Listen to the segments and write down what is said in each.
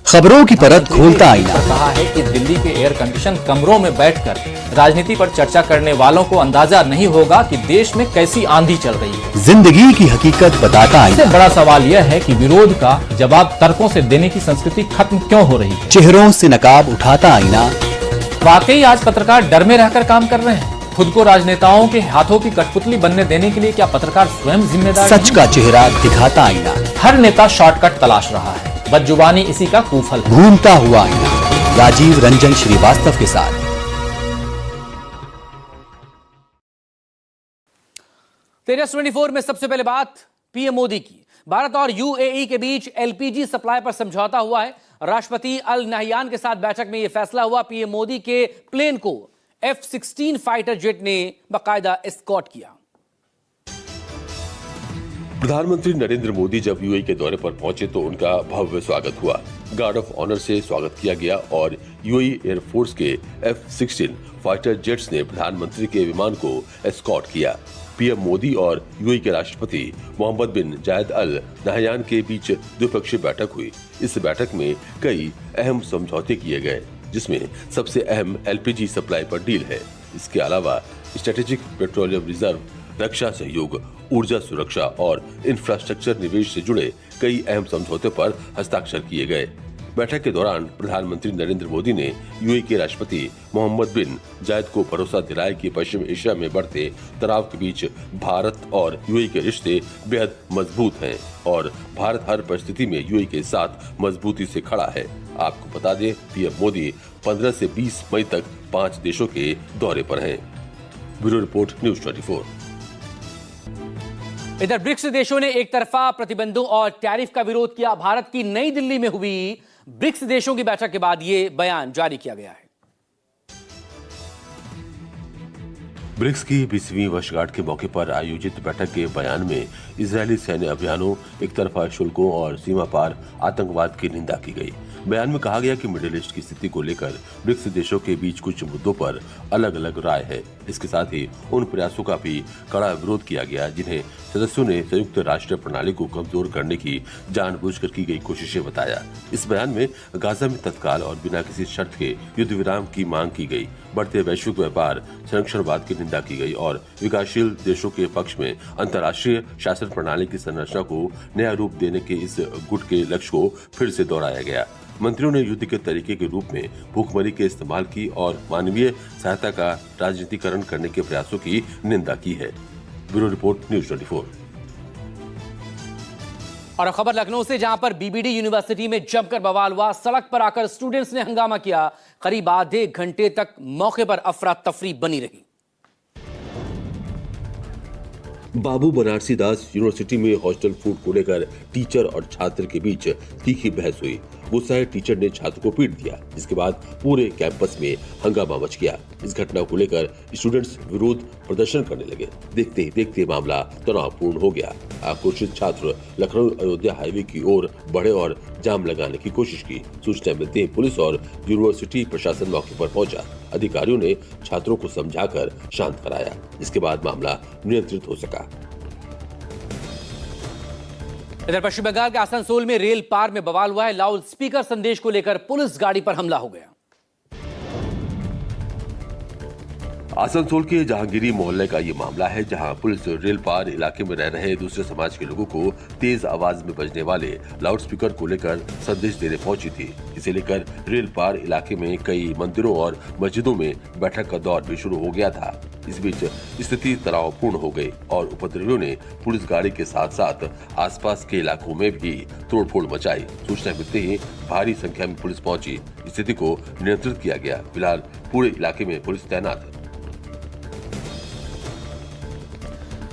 खबरों की परत खोलता आईना। कहा है कि दिल्ली के एयर कंडीशन कमरों में बैठकर राजनीति पर चर्चा करने वालों को अंदाजा नहीं होगा कि देश में कैसी आंधी चल रही है। जिंदगी की हकीकत बताता आईना। सबसे बड़ा सवाल यह है कि विरोध का जवाब तर्कों से देने की संस्कृति खत्म क्यों हो रही है। चेहरों से नकाब उठाता आईना। वाकई आज पत्रकार डर में रहकर काम कर रहे हैं। खुद को राजनेताओं के हाथों की कठपुतली बनने देने के लिए क्या पत्रकार स्वयं जिम्मेदार सच का चेहरा दिखाता आईना। हर नेता शॉर्टकट तलाश रहा है, बदजुबानी इसी का कुफल है। घूमता हुआ आईना, राजीव रंजन श्रीवास्तव के साथ। तेजस 24 में सबसे पहले बात पीएम मोदी की। भारत और यूएई के बीच एलपीजी सप्लाई पर समझौता हुआ है। राष्ट्रपति अल नहयान के साथ बैठक में यह फैसला हुआ। पीएम मोदी के प्लेन को F-16 फाइटर जेट ने बाकायदा एस्कॉर्ट किया। प्रधानमंत्री नरेंद्र मोदी जब यूएई के दौरे पर पहुंचे तो उनका भव्य स्वागत हुआ। गार्ड ऑफ ऑनर से स्वागत किया गया और यूएई एयरफोर्स के F-16 फाइटर जेट्स ने प्रधानमंत्री के विमान को एस्कॉर्ट किया। पीएम मोदी और यूएई के राष्ट्रपति मोहम्मद बिन जायद अल नहयान के बीच द्विपक्षीय बैठक हुई। इस बैठक में कई अहम समझौते किए गए, जिसमें सबसे अहम एलपीजी सप्लाई पर डील है। इसके अलावा स्ट्रेटेजिक पेट्रोलियम रिजर्व, रक्षा सहयोग, ऊर्जा सुरक्षा और इंफ्रास्ट्रक्चर निवेश से जुड़े कई अहम समझौते पर हस्ताक्षर किए गए। बैठक के दौरान प्रधानमंत्री नरेंद्र मोदी ने यूएई के राष्ट्रपति मोहम्मद बिन जायद को भरोसा दिलाया कि पश्चिम एशिया में बढ़ते तनाव के बीच भारत और यूएई के रिश्ते बेहद मजबूत हैं और भारत हर परिस्थिति में यूएई के साथ मजबूती से खड़ा है। आपको बता दें, पीएम मोदी 15 से 20 मई तक 5 देशों के दौरे पर हैं। Bureau report, news 24। इधर ब्रिक्स देशों ने एक तरफा प्रतिबंधों और टैरिफ का विरोध किया। भारत की नई दिल्ली में हुई ब्रिक्स देशों की बैठक के बाद यह बयान जारी किया गया है। ब्रिक्स की 20वीं वर्षगांठ के मौके पर आयोजित बैठक के बयान में इजरायली सैन्य अभियानों, एक तरफा शुल्कों और सीमा पार आतंकवाद की निंदा की गई। बयान में कहा गया कि मिडिल ईस्ट की स्थिति को लेकर ब्रिक्स देशों के बीच कुछ मुद्दों पर अलग अलग राय है। इसके साथ ही उन प्रयासों का भी कड़ा विरोध किया गया जिन्हें सदस्यों ने संयुक्त राष्ट्र प्रणाली को कमजोर करने की जानबूझकर की गई कोशिशें बताया। इस बयान में गाजा में तत्काल और बिना किसी शर्त के युद्ध विराम की मांग की गई, बढ़ते वैश्विक व्यापार, संरक्षणवाद की निंदा की गई और विकासशील देशों के पक्ष में अंतर्राष्ट्रीय शासन प्रणाली की संरचना को नया रूप देने के इस गुट के लक्ष्य को फिर से दोहराया गया। मंत्रियों ने युद्ध के तरीके के रूप में भूखमरी के इस्तेमाल की और मानवीय सहायता का राजनीतिकरण करने के प्रयासों की निंदा की है। Bureau report, news 24। और खबर लखनऊ से, जहां पर बीबीडी यूनिवर्सिटी में जमकर बवाल हुआ। सड़क पर आकर स्टूडेंट्स ने हंगामा किया। करीब आधे घंटे तक मौके पर अफरा तफरी बनी रही। बाबू बनारसी दास यूनिवर्सिटी में हॉस्टल फूड को लेकर टीचर और छात्र के बीच तीखी बहस हुई। गुस्साए टीचर ने छात्र को पीट दिया, जिसके बाद पूरे कैंपस में हंगामा मच गया। इस घटना को लेकर स्टूडेंट्स विरोध प्रदर्शन करने लगे। देखते ही देखते मामला तनावपूर्ण हो गया। आक्रोशित छात्र लखनऊ अयोध्या हाईवे की ओर बढ़े और जाम लगाने की कोशिश की। सूचना मिलते ही पुलिस और यूनिवर्सिटी प्रशासन मौके पर पहुंचा। अधिकारियों ने छात्रों को समझाकर शांत कराया। इसके बाद मामला नियंत्रित हो सका। इधर पश्चिम बंगाल के आसनसोल में रेल पार में बवाल हुआ है। लाउड स्पीकर संदेश को लेकर पुलिस गाड़ी पर हमला हो गया। आसनसोल के जहांगीरी मोहल्ले का ये मामला है, जहां पुलिस रेल पार इलाके में रह रहे दूसरे समाज के लोगों को तेज आवाज में बजने वाले लाउडस्पीकर को लेकर संदेश देने पहुंची थी। इसे लेकर रेल पार इलाके में कई मंदिरों और मस्जिदों में बैठक का दौर भी शुरू हो गया था। इस बीच स्थिति तनावपूर्ण हो गई और उपद्रवियों ने पुलिस गाड़ी के साथ साथ आसपास के इलाकों में भी तोड़फोड़ मचाई। सूचना मिलते ही भारी संख्या में पुलिस पहुंची। स्थिति को नियंत्रित किया गया। फिलहाल पूरे इलाके में पुलिस तैनात है।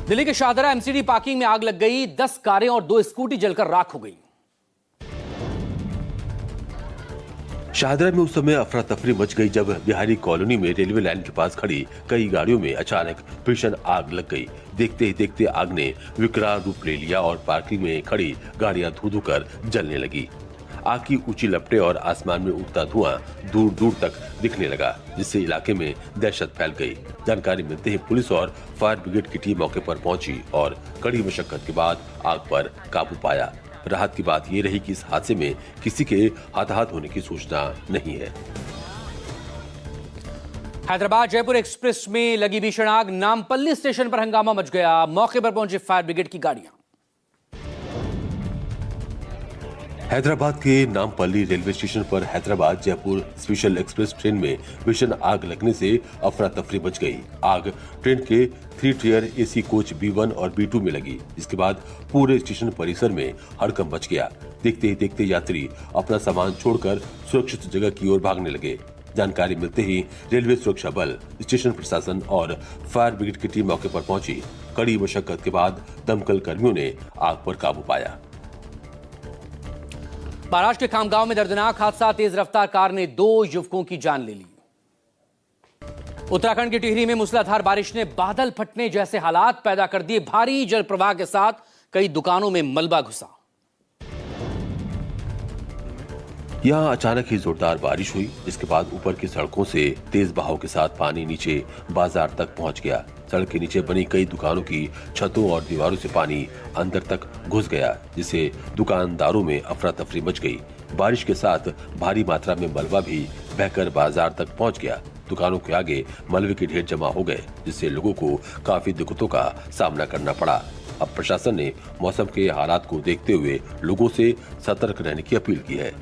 दिल्ली के शाहदरा एमसीडी पार्किंग में आग लग गई। 10 कारें और 2 स्कूटी जलकर राख हो गई। शाहदरा में उस समय अफरा तफरी मच गई जब बिहारी कॉलोनी में रेलवे लाइन के पास खड़ी कई गाड़ियों में अचानक भीषण आग लग गई। देखते ही देखते आग ने विकराल रूप ले लिया और पार्किंग में खड़ी गाड़ियां धू-धू कर जलने लगी। आग की ऊंची लपटें और आसमान में उठता धुआं दूर दूर तक दिखने लगा, जिससे इलाके में दहशत फैल गई। जानकारी मिलते ही पुलिस और फायर ब्रिगेड की टीम मौके पर पहुंची और कड़ी मशक्कत के बाद आग पर काबू पाया। राहत की बात यह रही कि इस हादसे में किसी के हताहत होने की सूचना नहीं है। हैदराबाद जयपुर एक्सप्रेस में लगी भीषण आग, नामपल्ली स्टेशन पर हंगामा मच गया। मौके पर पहुंची फायर ब्रिगेड की गाड़ियां। हैदराबाद के नामपल्ली रेलवे स्टेशन पर Hyderabad Jaipur special express train में भीषण आग लगने से अफरा तफरी मच गई। आग ट्रेन के 3 टियर एसी कोच B1 और B2 में लगी। इसके बाद पूरे स्टेशन परिसर में हड़कंप मच गया। देखते ही देखते यात्री अपना सामान छोड़कर सुरक्षित जगह की ओर भागने लगे। जानकारी मिलते ही रेलवे सुरक्षा बल, स्टेशन प्रशासन और फायर ब्रिगेड की टीम मौके पर पहुंची। कड़ी मशक्कत के बाद दमकल कर्मियों ने आग पर काबू पाया। महाराष्ट्र के खामगांव में दर्दनाक हादसा, तेज रफ्तार कार ने 2 युवकों की जान ले ली। उत्तराखंड की टिहरी में मूसलाधार बारिश ने बादल फटने जैसे हालात पैदा कर दिए। भारी जल प्रवाह के साथ कई दुकानों में मलबा घुसा। यहाँ अचानक ही जोरदार बारिश हुई, जिसके बाद ऊपर की सड़कों से तेज बहाव के साथ पानी नीचे बाजार तक पहुंच गया। सड़क के नीचे बनी कई दुकानों की छतों और दीवारों से पानी अंदर तक घुस गया, जिससे दुकानदारों में अफरा तफरी मच गई। बारिश के साथ भारी मात्रा में मलबा भी बहकर बाजार तक पहुंच गया। दुकानों के आगे मलबे के ढेर जमा हो गए, जिससे लोगों को काफी दिक्कतों का सामना करना पड़ा। अब प्रशासन ने मौसम के हालात को देखते हुए लोगों से सतर्क रहने की अपील की है।